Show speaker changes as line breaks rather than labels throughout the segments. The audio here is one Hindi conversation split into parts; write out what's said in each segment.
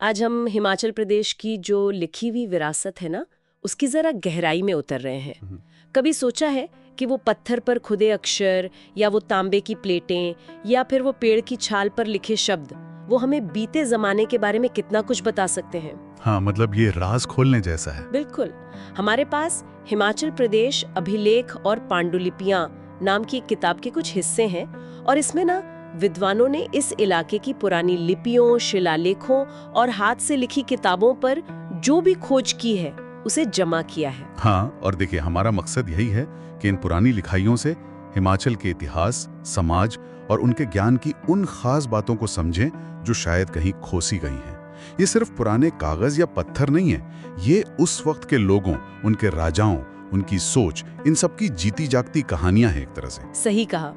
आज हम हिमाचल प्रदेश की जो लिखी हुई विरासत है ना, उसकी जरा गहराई में उतर रहे हैं। कभी सोचा है कि वो पत्थर पर खुदे अक्षर या वो तांबे की प्लेटें या फिर वो पेड़ की छाल पर लिखे शब्द वो हमें बीते जमाने के बारे में कितना कुछ बता सकते हैं?
हाँ, मतलब ये राज खोलने जैसा है।
बिल्कुल। हमारे पास हिमाचल प्रदेश अभिलेख और पांडुलिपियां नाम की एक किताब के कुछ हिस्से हैं और इसमें ना विद्वानों ने इस इलाके की पुरानी लिपियों, शिलालेखों और हाथ से लिखी किताबों पर जो भी खोज की है उसे जमा किया है।
हाँ, और देखिए हमारा मकसद यही है कि इन पुरानी लिखाइयों से हिमाचल के इतिहास, समाज और उनके ज्ञान की उन खास बातों को समझें जो शायद कहीं खोसी गई हैं। ये सिर्फ पुराने कागज या पत्थर नहीं है, ये उस वक्त के लोगों, उनके राजाओं, उनकी सोच, इन सब की जीती जागती कहानियां हैं एक तरह से।
सही कहा।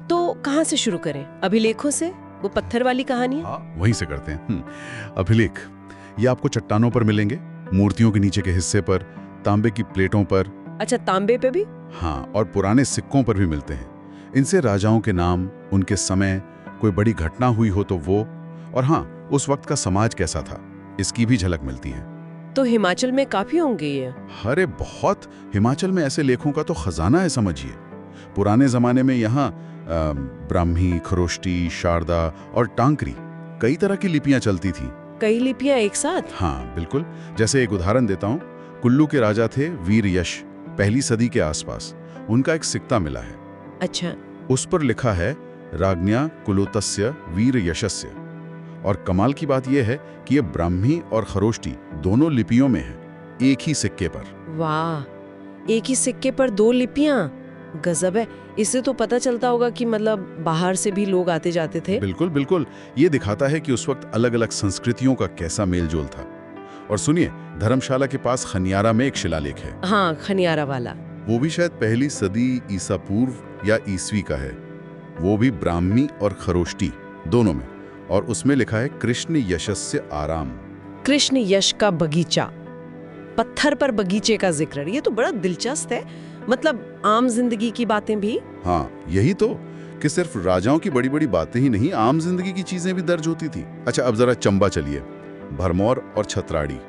तो कहाँ से शुरू करें? अभिलेखों से? वो पत्थर वाली कहानियां?
हाँ, वहीं से करते हैं। अभिलेख ये आपको चट्टानों पर मिलेंगे, मूर्तियों के नीचे के हिस्से पर, तांबे की प्लेटों पर।
अच्छा, तांबे पे भी?
हाँ, और पुराने सिक्कों पर भी मिलते हैं। इनसे राजाओं के नाम, उनके समय, कोई बड़ी घटना हुई हो तो वो, और हाँ, उस वक्त का समाज कैसा था, इसकी भी झलक मिलती है।
तो हिमाचल में काफी होंगे ये।
अरे बहुत, हिमाचल में ऐसे लेखों का तो खजाना है समझिए। पुराने जमाने में यहाँ ब्राह्मी, खरोष्टी, शारदा और टांकरी कई तरह की लिपियां चलती थी।
कई लिपियां एक साथ?
हाँ बिल्कुल। जैसे एक उदाहरण देता हूँ, कुल्लू के राजा थे वीर यश, पहली सदी के आसपास। उनका एक सिक्का मिला है।
अच्छा।
उस पर लिखा है राज्ञा कुलोतस्य वीर यशस्य। और कमाल की बात यह है कि ये ब्राह्मी और खरोष्टी दोनों लिपियों में है, एक ही सिक्के पर।
वाह, एक ही सिक्के पर दो लिपियां, गजब है। इससे तो पता चलता होगा कि मतलब बाहर से भी लोग आते जाते थे।
बिल्कुल बिल्कुल, ये दिखाता है कि उस वक्त अलग अलग संस्कृतियों का कैसा मेलजोल था। और सुनिए, धर्मशाला के पास खनियारा में एक शिलालेख है।
हाँ, खनियारा वाला।
वो भी शायद पहली सदी ईसा पूर्व या ईसवी का है। वो भी ब्राह्मी और खरोष्टी दोनों में, और उसमें लिखा है कृष्ण यशस्य आराम।
कृष्ण यश का बगीचा, पत्थर पर बगीचे का जिक्र। ये तो बड़ा दिलचस्प है। मतलब आम जिंदगी की बातें भी।
हाँ, यही तो, कि सिर्फ राजाओं की बड़ी बड़ी बातें ही नहीं, आम जिंदगी की चीजें भी दर्ज होती थी। अच्छा, अब जरा चंबा चलिए, भरमौर और छतराड़ी।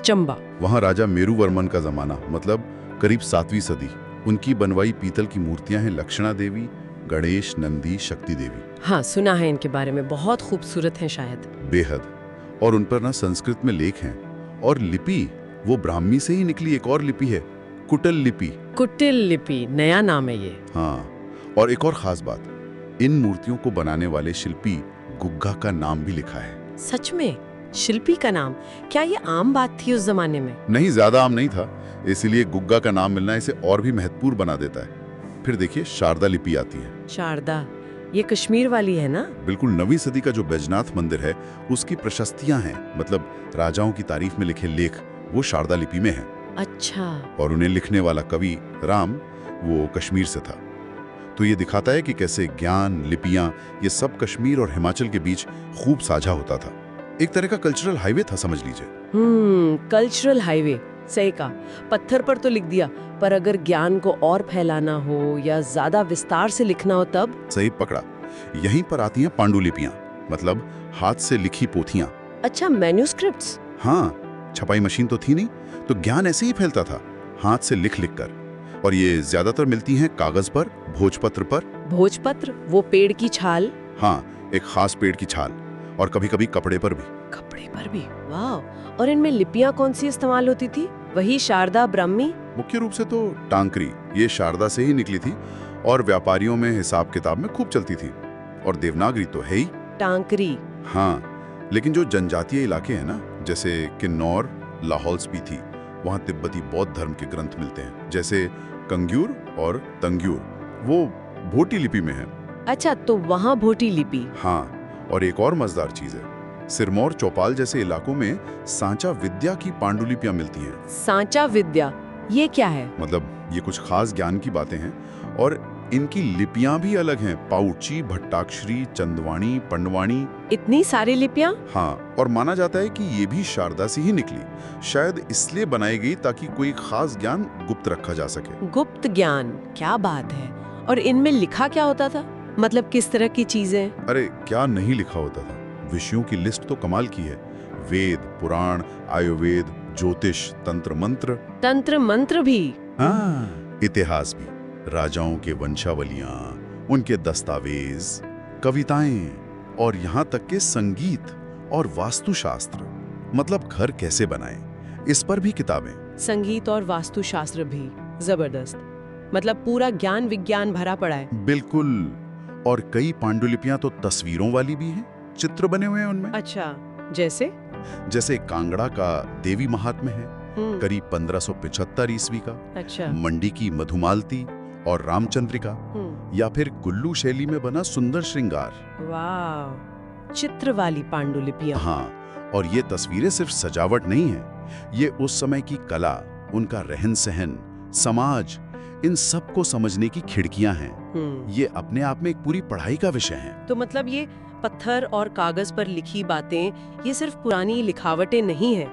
चंबा।
वहाँ राजा मेरुवर्मन का जमाना, मतलब करीब 7वीं सदी। उनकी बनवाई पीतल की मूर्तियां हैं, लक्ष्मणा देवी, गणेश, नंदी, शक्ति देवी।
हाँ, सुना है इनके बारे में, बहुत खूबसूरत हैं शायद।
बेहद। और उन पर ना संस्कृत में लेख हैं। और लिपि वो ब्राह्मी से ही निकली एक और लिपि है, कुटिल लिपि।
कुटिल लिपि, नया नाम है ये।
हाँ, और एक और खास बात, इन मूर्तियों को बनाने वाले शिल्पी गुग्गा का नाम भी लिखा है।
सच में? शिल्पी का नाम? क्या ये आम बात थी उस जमाने में?
नहीं, ज्यादा आम नहीं था, इसीलिए गुग्गा का नाम मिलना इसे और भी महत्वपूर्ण बना देता है। फिर देखिए, शारदा लिपि आती है।
शारदा, ये कश्मीर वाली है ना?
बिल्कुल। 9वीं सदी का जो बैजनाथ मंदिर है, उसकी प्रशस्तियां हैं, मतलब राजाओं की तारीफ में लिखे लेख, वो शारदा लिपि में है।
अच्छा।
और उन्हें लिखने वाला कवि राम, वो कश्मीर से था। तो ये दिखाता है कि कैसे ज्ञान, लिपियां, ये सब कश्मीर और हिमाचल के बीच खूब साझा होता था। एक तरह का कल्चरल हाईवे था, समझ लीजिए।
कल्चरल हाईवे, सही कहा। पत्थर पर तो लिख दिया, पर अगर ज्ञान को और फैलाना हो या ज्यादा विस्तार से लिखना हो तब?
सही पकड़ा। यहीं पर आती हैं पांडुलिपियां, मतलब हाथ से लिखी पोथियां।
अच्छा, मैन्युस्क्रिप्ट्स।
हाँ, छपाई मशीन तो थी नहीं, तो ज्ञान ऐसे ही फैलता था, हाथ से लिख लिख कर। और ये ज्यादातर मिलती हैं कागज पर, भोजपत्र पर।
भोजपत्र, वो पेड़ की छाल?
हाँ, एक खास पेड़ की छाल। और कभी कभी कपड़े पर भी।
कपड़े पर भी? वाह। और इनमें लिपियां कौन सी इस्तेमाल होती थी? वही शारदा, ब्राह्मी?
मुख्य रूप से तो टांकरी, ये शारदा से ही निकली थी और व्यापारियों में हिसाब किताब में खूब चलती थी। और देवनागरी तो है ही।
टांकरी।
हाँ, लेकिन जो जनजातीय इलाके हैं ना, जैसे किन्नौर, लाहौल स्पीति, वहाँ तिब्बती बौद्ध धर्म के ग्रंथ मिलते हैं, जैसे कंग्यूर और तंग्यूर, वो भोटी लिपि में है।
अच्छा, तो वहाँ भोटी लिपि।
हाँ, और एक और मजेदार चीज है, सिरमौर, चौपाल जैसे इलाकों में सांचा विद्या की पांडुलिपियां मिलती हैं।
सांचा विद्या, ये क्या है?
मतलब ये कुछ खास ज्ञान की बातें हैं, और इनकी लिपियां भी अलग हैं, पाउची, भट्टाक्षरी, चंदवाणी, पंडवाणी।
इतनी सारी लिपियां?
हाँ, और माना जाता है कि ये भी शारदा से ही निकली, शायद इसलिए बनाई गई ताकि कोई खास ज्ञान गुप्त रखा जा सके।
गुप्त ज्ञान, क्या बात है। और इनमें लिखा क्या होता था? मतलब किस तरह की चीजें?
अरे क्या नहीं लिखा होता था, विषयों की लिस्ट तो कमाल की है। वेद, पुराण, आयुर्वेद, ज्योतिष, तंत्र
मंत्र भी।
इतिहास भी, राजाओं के वंशावलियां, उनके दस्तावेज, कविताएं और यहाँ तक के संगीत और वास्तुशास्त्र, मतलब घर कैसे बनाएं, इस पर भी किताबें।
संगीत और वास्तुशास्त्र भी जबरदस्त, मतलब पूरा ज्ञान विज्ञान भरा पड़ा है।
बिल्कुल। और कई पांडुलिपियां तो तस्वीरों वाली भी हैं, चित्र बने हुए हैं उनमें।
अच्छा, जैसे
कांगड़ा का देवी महात्म्य है, करीब 1575 ईस्वी का।
अच्छा।
मंडी की मधुमालती और रामचंद्रिका, या फिर कुल्लू शैली में बना सुंदर श्रृंगार।
वाह, चित्र वाली पांडुलिपियां।
हाँ, और ये तस्वीरें सिर्फ सजावट नहीं है, ये उस समय की कला, उनका रहन सहन, समाज, इन सब को समझने की खिड़कियां हैं। ये अपने आप में एक पूरी पढ़ाई का विषय है।
तो मतलब ये पत्थर और कागज पर लिखी बातें ये सिर्फ पुरानी लिखावटें नहीं है,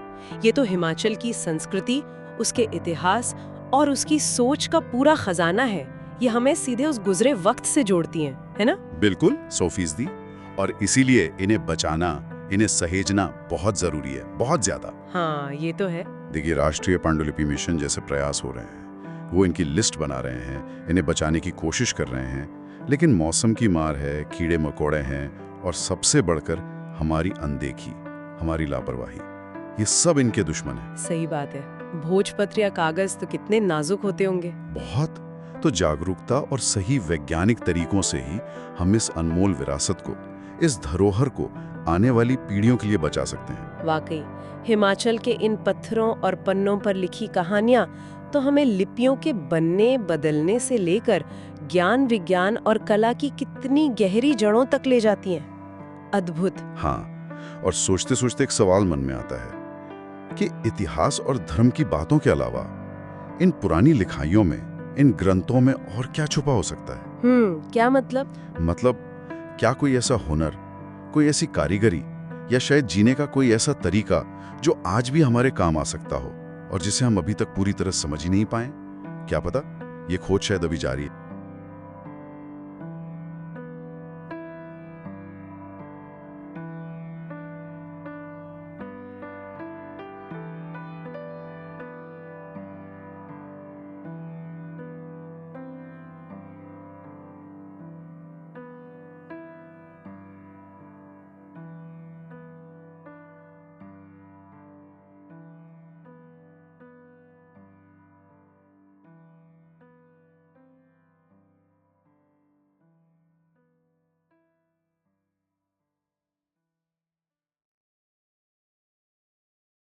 ये तो हिमाचल की संस्कृति, उसके इतिहास और उसकी सोच का पूरा खजाना है। ये हमें सीधे उस गुजरे वक्त से जोड़ती हैं, है ना?
बिल्कुल, 100%। और इसीलिए इन्हें बचाना, इन्हें सहेजना बहुत जरूरी है, बहुत ज्यादा।
हाँ, ये तो है।
देखिए, राष्ट्रीय पांडुलिपि मिशन जैसे प्रयास हो रहे हैं, वो इनकी लिस्ट बना रहे हैं, इन्हें बचाने की कोशिश कर रहे हैं, लेकिन मौसम की मार है, कीड़े मकोड़े हैं, और सबसे बढ़कर हमारी अनदेखी, हमारी लापरवाही, ये सब इनके दुश्मन हैं।
सही बात है। भोजपत्र या कागज तो कितने नाजुक होते होंगे।
बहुत। तो जागरूकता और सही वैज्ञानिक तरीकों से ही हम इस अनमोल विरासत को, इस धरोहर को आने वाली पीढ़ियों के लिए बचा सकते हैं।
वाकई, हिमाचल के इन पत्थरों और पन्नों पर लिखी कहानियां तो हमें लिपियों के बनने बदलने से लेकर ज्ञान विज्ञान और कला की कितनी गहरी जड़ों तक ले जाती हैं। अद्भुत।
हाँ, और सोचते सोचते एक सवाल मन में आता है कि इतिहास और धर्म की बातों के अलावा इन पुरानी लिखाइयों में, इन ग्रंथों में और क्या छुपा हो सकता है?
क्या मतलब?
क्या कोई ऐसा हुनर, कोई ऐसी कारीगरी, या शायद जीने का कोई ऐसा तरीका जो आज भी हमारे काम आ सकता हो और जिसे हम अभी तक पूरी तरह समझ ही नहीं पाए? क्या पता, ये खोज शायद अभी जारी है।